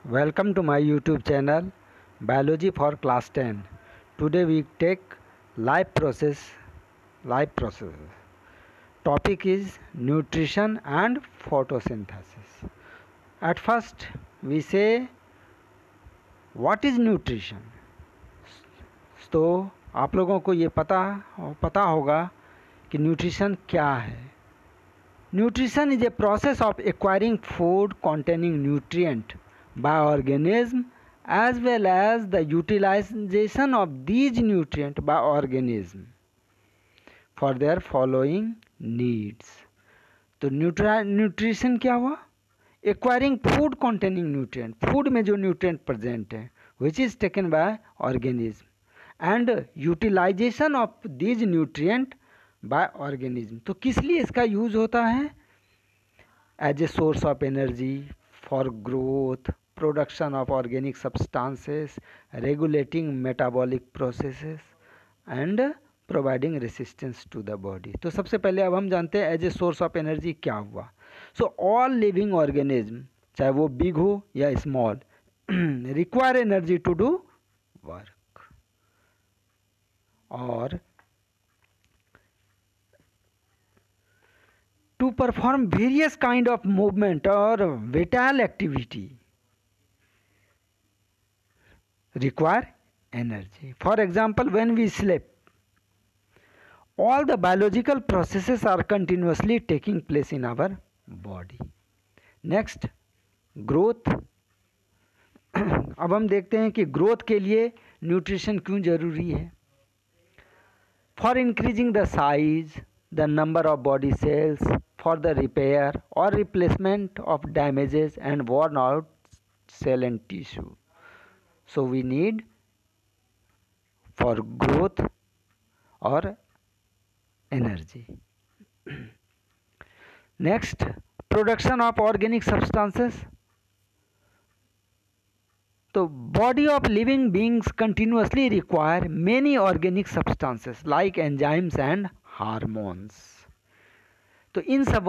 Welcome to my YouTube channel Biology for Class 10. Today we take life process. Topic is nutrition and photosynthesis. At first we say what is nutrition. तो आप लोगों को ये पता होगा कि nutrition क्या है. Nutrition is a process of acquiring food containing nutrient by organism as well as the utilization of these nutrients by organism for their following needs. तो न्यूट्रिशन क्या हुआ? Acquiring food containing nutrient, food में जो nutrient present है which is taken by organism and utilization of these nutrient by organism. तो किस लिए इसका यूज होता है? As a source of energy, for growth, production of organic substances, regulating metabolic processes and providing resistance to the body. तो सबसे पहले अब हम जानते हैं as a source of energy क्या हुआ. सो ऑल लिविंग ऑर्गेनिज्म, चाहे वो बिग हो या small, require energy to do work और to perform various kind of movement or vital activity require energy. For example, when we sleep, all the biological processes are continuously taking place in our body. Next, growth. अब हम देखते हैं कि growth के लिए nutrition क्यों जरूरी है. For increasing the size, the number of body cells, for the repair or replacement of damages and worn out cell and tissue. So we need for growth or energy. Next, production of organic substances. So body of living beings continuously require many organic substances like enzymes and hormones. तो इन सब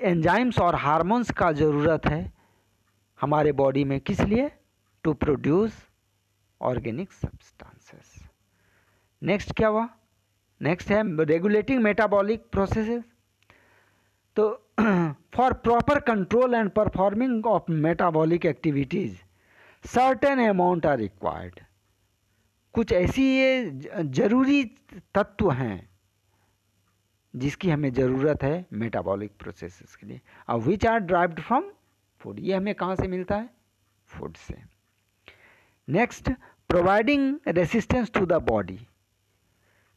enzymes और hormones का ज़रूरत है हमारे body में. किस लिए? To produce organic substances. Next क्या हुआ? नेक्स्ट है रेगुलेटिंग मेटाबॉलिक प्रोसेसेस. तो for proper control and performing of metabolic activities certain amount are required. कुछ ऐसी ये जरूरी तत्व हैं जिसकी हमें ज़रूरत है मेटाबॉलिक प्रोसेसेस के लिए. और which are derived from food. ये हमें कहाँ से मिलता है? फूड से. Next, providing resistance to the body.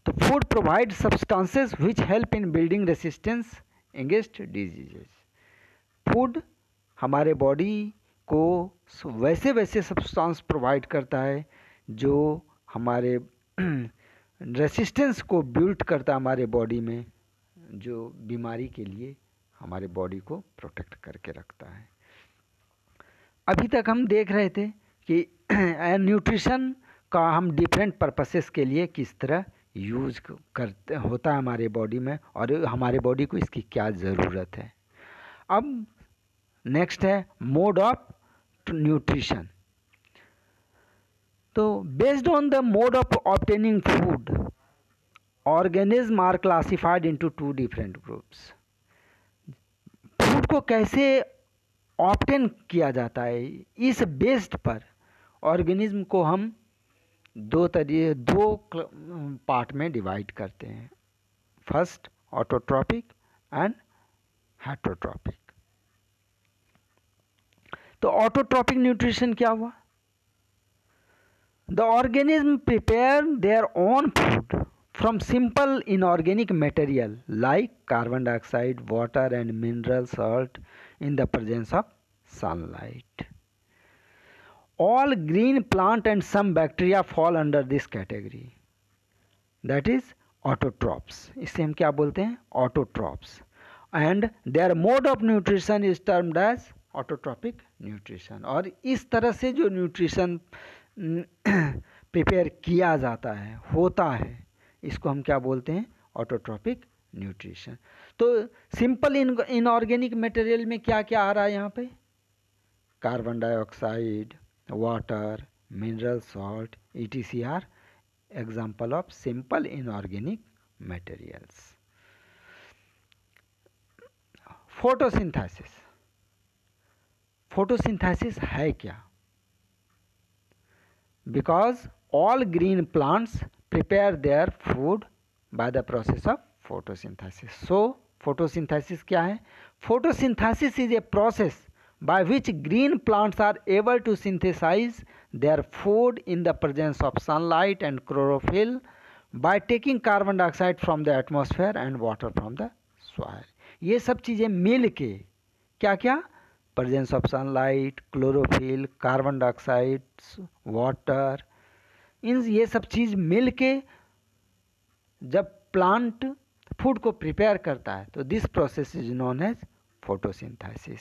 तो food provide substances which help in building resistance against diseases. Food हमारे बॉडी को वैसे सब्सटेंस प्रोवाइड करता है जो हमारे रेसिस्टेंस को बिल्ड करता है हमारे बॉडी में, जो बीमारी के लिए हमारे बॉडी को प्रोटेक्ट करके रखता है. अभी तक हम देख रहे थे कि न्यूट्रिशन का हम डिफरेंट पर्पसेस के लिए किस तरह यूज करते होता है हमारे बॉडी में और हमारे बॉडी को इसकी क्या ज़रूरत है. अब नेक्स्ट है मोड ऑफ न्यूट्रिशन. तो based on the mode of obtaining food, organisms are classified into two different groups. Food को कैसे ऑब्टेन किया जाता है, इस बेस्ड पर ऑर्गेनिज्म को हम दो पार्ट में डिवाइड करते हैं. First, autotrophic and heterotrophic. तो ऑटोट्रॉपिक न्यूट्रिशन क्या हुआ? The organism prepare their own food from simple inorganic material like carbon dioxide, water and mineral salt in the presence of sunlight. All green plant and some bacteria fall under this category. That is autotrophs. इसे हम क्या बोलते हैं? Autotrophs. And their mode of nutrition is termed as autotrophic nutrition. और इस तरह से जो न्यूट्रिशन प्रिपेयर किया जाता है, होता है, इसको हम क्या बोलते हैं? Autotrophic nutrition. तो सिंपल इनऑर्गेनिक मटेरियल में क्या क्या आ रहा है यहाँ पे? carbon dioxide, water, mineral salt, etc. are example of simple inorganic materials. Photosynthesis, photosynthesis है क्या? Because all green plants prepare their food by the process of photosynthesis. So photosynthesis क्या है? Photosynthesis is a process by which green plants are able to synthesize their food in the presence of sunlight and chlorophyll by taking carbon dioxide from the atmosphere and water from the soil. ये सब चीज़ें मिल के क्या क्या? Presence of sunlight, chlorophyll, carbon dioxide, water, इन ये सब चीज़ मिल के जब प्लांट फूड को प्रिपेयर करता है तो this process is known as photosynthesis.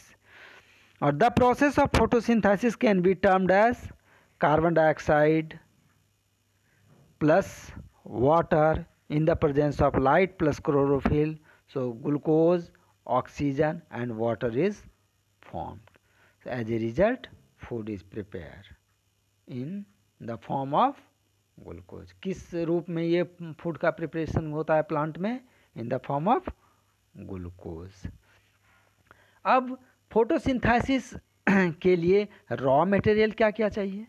और the process of photosynthesis can be termed as carbon dioxide plus water in the presence of light plus chlorophyll. So glucose, oxygen and water is formed. So as a result, food is prepared in the form of glucose. किस रूप में ये food का preparation होता है plant में? In the form of glucose. अब photosynthesis के लिए रॉ मटेरियल क्या क्या चाहिए?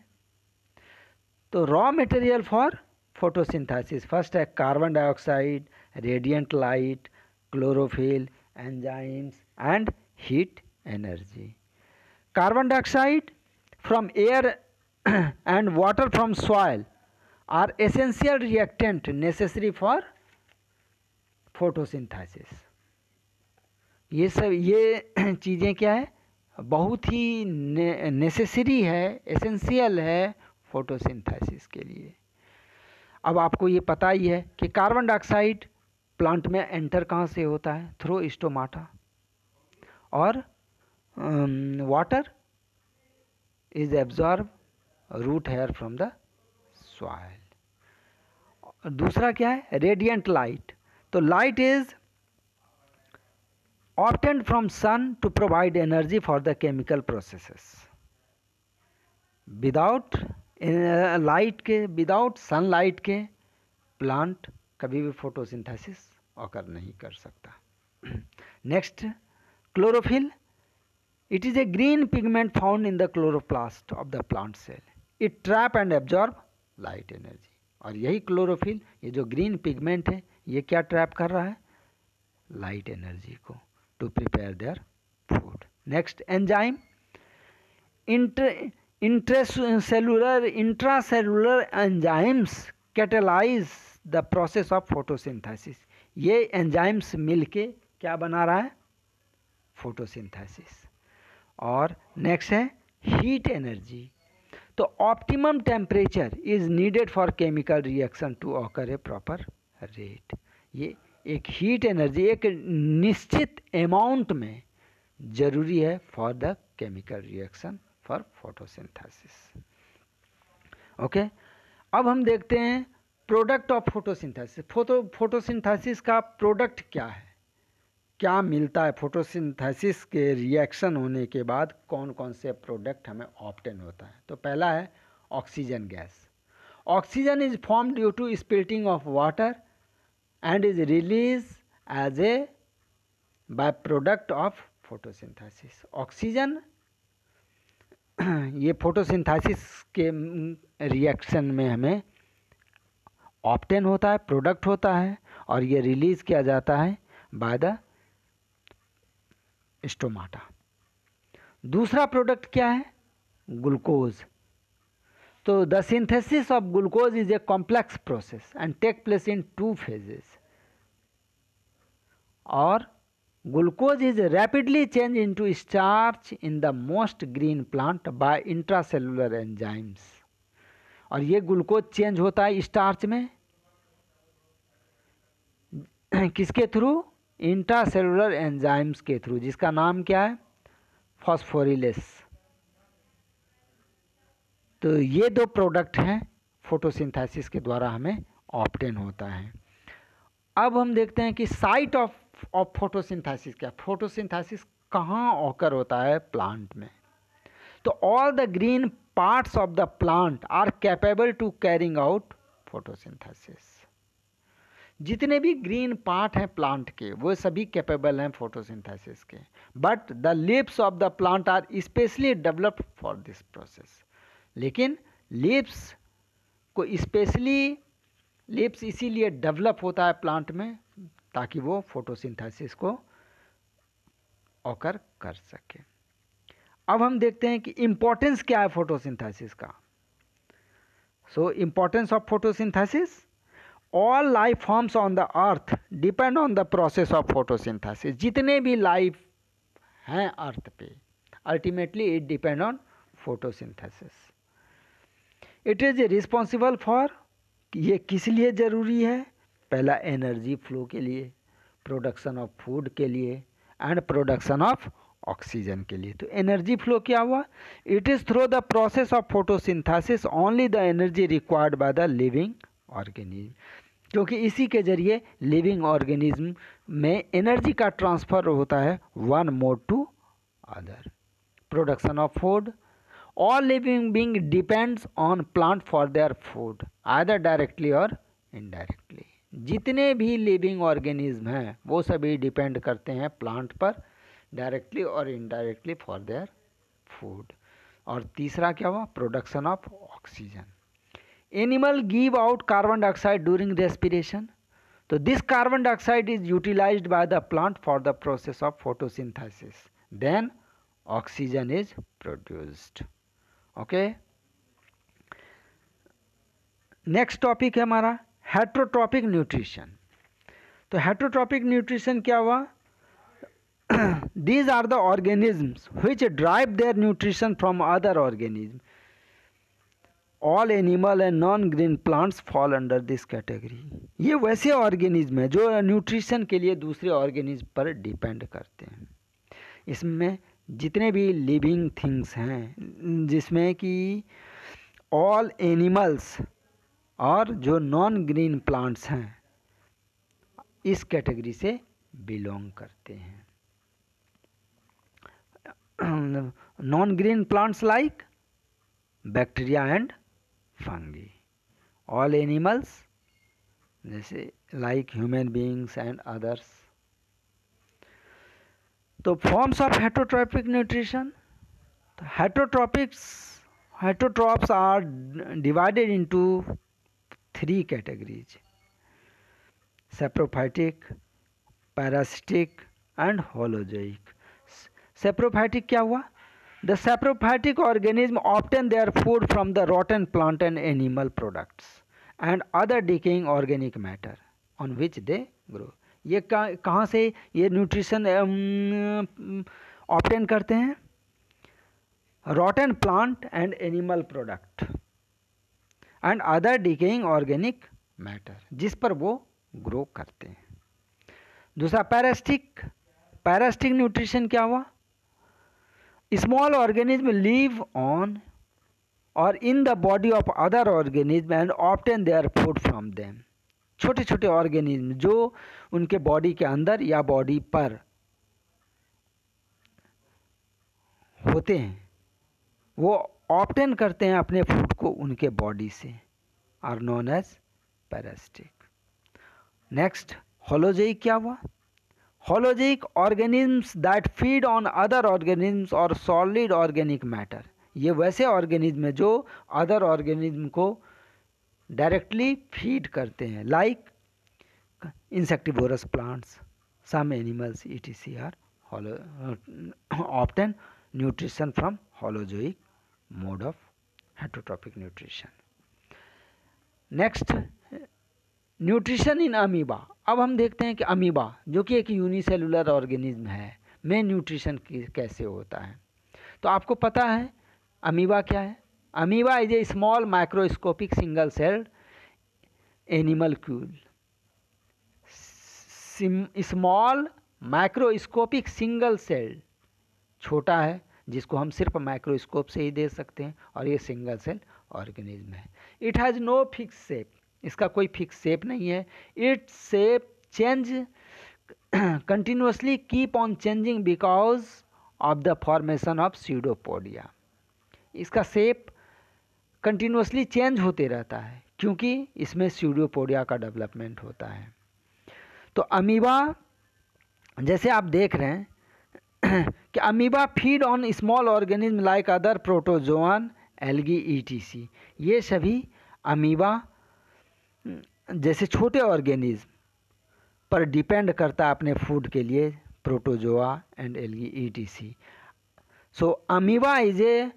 तो raw material for photosynthesis first है carbon dioxide, radiant light, chlorophyll, enzymes and heat energy. Carbon dioxide from air and water from soil are essential reactant necessary for photosynthesis. ये सब ये चीज़ें क्या है? बहुत ही नेसेसरी है, एसेंशियल है फोटोसिंथेसिस के लिए. अब आपको ये पता ही है कि कार्बन डाइऑक्साइड प्लांट में एंटर कहाँ से होता है? Through stomata. और water is absorb root hair from the soil. दूसरा क्या है? Radiant light. तो light is obtained from sun to provide energy for the chemical processes. Without light के, विदाउट सनलाइट के प्लांट कभी भी फोटोसिंथेसिस ऑकर नहीं कर सकता. Next, chlorophyll. It is a green pigment found in the chloroplast of the plant cell. It trap and absorb light energy. और यही chlorophyll, ये जो ग्रीन पिगमेंट है, ये क्या ट्रैप कर रहा है? लाइट एनर्जी को, to prepare their food. Next, enzyme. Intracellular enzymes catalyse the process of photosynthesis. ये एंजाइम्स मिलके क्या बना रहा है? फोटोसिंथेसिस. और नेक्स्ट है हीट एनर्जी. तो optimum temperature is needed for chemical reaction to occur a proper rate. ये एक हीट एनर्जी एक निश्चित अमाउंट में जरूरी है for the chemical reaction for photosynthesis. Okay, अब हम देखते हैं प्रोडक्ट ऑफ फोटोसिंथेसिस. फोटोसिंथेसिस का प्रोडक्ट क्या है? क्या मिलता है फोटोसिंथेसिस के रिएक्शन होने के बाद? कौन कौन से प्रोडक्ट हमें ऑब्टेन होता है? तो पहला है oxygen gas. Oxygen is form due to splitting of water and is release as a by product of photosynthesis. Oxygen ये फोटोसिंथेसिस के रिएक्शन में हमें ऑब्टेन होता है, प्रोडक्ट होता है, और ये रिलीज किया जाता है बाय द स्टोमाटा. दूसरा प्रोडक्ट क्या है? ग्लूकोज. तो the synthesis of glucose is a complex process and take place in 2 phases. और glucose is rapidly changed into starch in the most green plant by intracellular enzymes. और ये glucose change होता है starch में किसके through? Intracellular enzymes के through, जिसका नाम क्या है? फॉस्फोरिलेस. तो ये 2 प्रोडक्ट हैं फोटोसिंथेसिस के द्वारा हमें ऑब्टेन होता है. अब हम देखते हैं कि साइट ऑफ फोटोसिंथेसिस क्या? फोटोसिंथेसिस कहाँ ऑकर होता है प्लांट में? तो all the green parts of the plant are capable to carrying out photosynthesis. जितने भी ग्रीन पार्ट हैं प्लांट के वो सभी कैपेबल हैं फोटोसिंथेसिस के, but the leaves of the plant are specially developed for this process. लेकिन लीव्स को स्पेशली लीव्स इसीलिए डेवलप होता है प्लांट में ताकि वो फोटोसिंथेसिस को ऑकर कर सके। अब हम देखते हैं कि इंपॉर्टेंस क्या है फोटोसिंथेसिस का। So importance of photosynthesis, all life forms on the earth depend on the process of photosynthesis. जितने भी लाइफ हैं अर्थ पे ultimately it depend on photosynthesis. It is responsible for, ये किस लिए ज़रूरी है? पहला एनर्जी फ्लो के लिए, प्रोडक्शन ऑफ फूड के लिए एंड प्रोडक्शन ऑफ ऑक्सीजन के लिए। तो एनर्जी फ्लो क्या हुआ? It is through the process of photosynthesis only the energy required by the living organism, क्योंकि इसी के जरिए लिविंग ऑर्गेनिज्म में एनर्जी का ट्रांसफ़र होता है one mode to other. Production of food, all living being depends on plant for their food either directly और indirectly. जितने भी लिविंग ऑर्गेनिज्म हैं वो सभी डिपेंड करते हैं प्लांट पर डायरेक्टली और इनडायरेक्टली फॉर देयर फूड। और तीसरा क्या हुआ? Production of oxygen. Animal give out carbon dioxide during respiration, तो this carbon dioxide is utilised by the plant for the process of photosynthesis, then oxygen is produced. Okay, next topic है हमारा heterotrophic nutrition. तो heterotrophic nutrition क्या हुआ? These are the organisms which derive their nutrition from other organisms. All animal and non-green plants fall under this category. ये वैसे organism है जो nutrition के लिए दूसरे ऑर्गेनिज्म पर डिपेंड करते हैं। इसमें जितने भी लिविंग थिंग्स हैं, जिसमें कि ऑल एनिमल्स और जो नॉन ग्रीन प्लांट्स हैं, इस कैटेगरी से बिलोंग करते हैं। non-green plants like bacteria and fungi, all animals जैसे like human beings and others। तो forms of heterotrophic nutrition, heterotrophs are divided into three categories: saprophytic, parasitic and holozoic। saprophytic क्या हुआ? The saprophytic organism obtain their food from the rotten plant and animal products and other decaying organic matter on which they grow। ये कहाँ से ये nutrition obtain करते हैं? rotten plant and animal product and other decaying organic matter, जिस पर वो grow करते हैं। दूसरा पैरासिटिक न्यूट्रिशन क्या हुआ? Small organisms live on or in the body of other organisms and obtain their food from them। छोटे छोटे ऑर्गेनिज्म जो उनके बॉडी के अंदर या बॉडी पर होते हैं वो ऑब्टेन करते हैं अपने फूड को उनके बॉडी से, are known as parasitic. Next holozoic क्या हुआ? Holozoic organisms that feed on other organisms or solid organic matter। ये वैसे ऑर्गेनिज्म है जो अदर ऑर्गेनिज्म को डायरेक्टली फीड करते हैं, like insectivorous plants, some animals etc are obtain nutrition from holozoic mode of heterotrophic nutrition. Next nutrition in amoeba. अब हम देखते हैं कि अमीबा जो कि एक यूनिसेलुलर ऑर्गेनिज्म है में न्यूट्रिशन कैसे होता है। तो आपको पता है अमीबा क्या है? Amoeba is a small microscopic single celled animalcule. Small microscopic single cell, छोटा है जिसको हम सिर्फ माइक्रोस्कोप से ही देख सकते हैं, और ये सिंगल सेल ऑर्गेनिज्म है। It has no fix shape, इसका कोई फिक्स शेप नहीं है। Its shape change continuously, keep on changing because of the formation of pseudopodia. इसका शेप कंटिन्यूसली चेंज होते रहता है क्योंकि इसमें स्यूडोपोडिया का डेवलपमेंट होता है। तो अमीबा जैसे आप देख रहे हैं कि amoeba feed on small organism like other protozoan, algae, etc. ये सभी अमीबा जैसे छोटे ऑर्गेनिज्म पर डिपेंड करता है अपने फूड के लिए, protozoa and algae, etc. So amoeba is A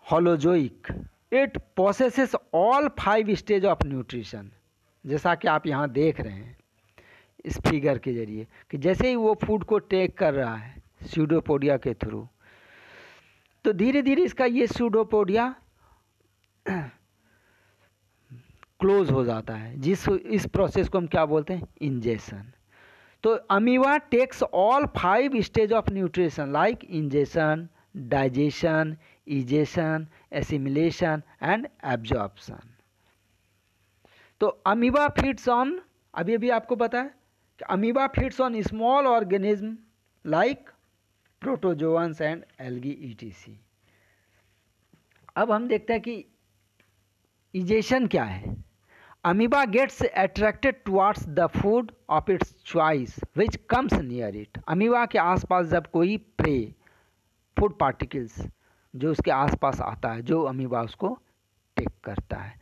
holozoic, it possesses all 5 stage of nutrition. जैसा कि आप यहाँ देख रहे हैं इस फिगर के जरिए कि जैसे ही वो फूड को टेक कर रहा है स्यूडोपोडिया के थ्रू, तो धीरे धीरे इसका ये स्यूडोपोडिया क्लोज हो जाता है, इस प्रोसेस को हम क्या बोलते हैं, इंजेशन। तो amoeba takes all 5 stage of nutrition like ingestion, digestion, egestion, assimilation and absorption. तो अमीबा फीड्स ऑन, अभी आपको पता है कि amoeba feeds on small organism like protozoans and algae, etc. अब हम देखते हैं कि इजेशन क्या है। Amoeba gets attracted towards the food of its choice which comes near it. Amoeba के आसपास जब कोई प्रे, फूड पार्टिकल्स जो उसके आसपास आता है, जो अमीबा उसको टेक करता है,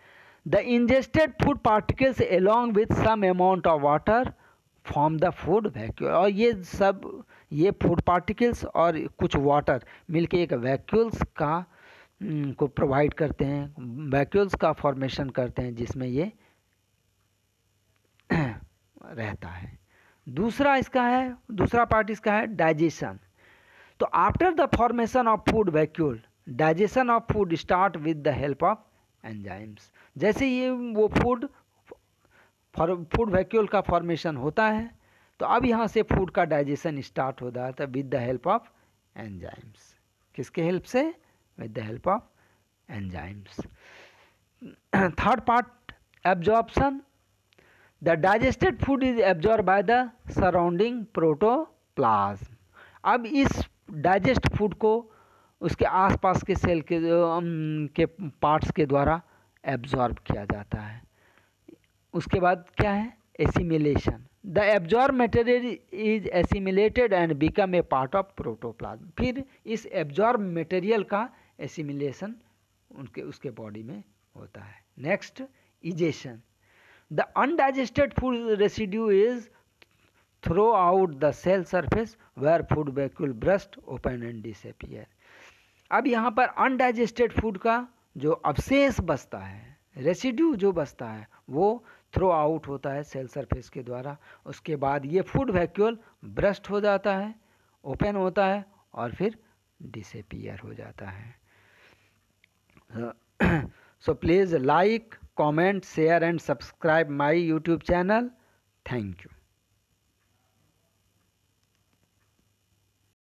the ingested food particles along with some amount of water form the food vacuole। और ये फूड पार्टिकल्स और कुछ वाटर मिलके एक वैक्यूल्स को प्रोवाइड करते हैं, वैक्यूल्स का फॉर्मेशन करते हैं जिसमें ये रहता है। दूसरा पार्ट इसका है डाइजेशन। तो after the formation of food vacuole, digestion of food start with the help of enzymes. जैसे ये वो फूड वैक्यूल का फॉर्मेशन होता है, तो अब यहाँ से फूड का डाइजेशन स्टार्ट हो जाता है with the help of enzymes. किसके हेल्प से? With the help of enzymes. Third part, absorption. The digested food is absorb by the surrounding protoplasm. अब इस डाइजेस्ट फूड को उसके आसपास के सेल के पार्ट्स के द्वारा एब्जॉर्ब किया जाता है। उसके बाद क्या है? Assimilation. The absorb material is assimilated and become a part of protoplasm. फिर इस एब्जॉर्ब मटेरियल का एसिमिलेशन उसके बॉडी में होता है। Next, egestion. The undigested food residue is throw out the cell surface where food vacuole burst open and disappear. अब यहाँ पर अनडाइजेस्टेड फूड का जो अवशेष बचता है, रेसिड्यू जो बचता है, वो थ्रो आउट होता है सेल सरफेस के द्वारा। उसके बाद ये फूड वैक्यूल ब्रस्ट हो जाता है, ओपन होता है और फिर डिसअपियर हो जाता है। So please like, comment, share and subscribe my YouTube channel. Thank you.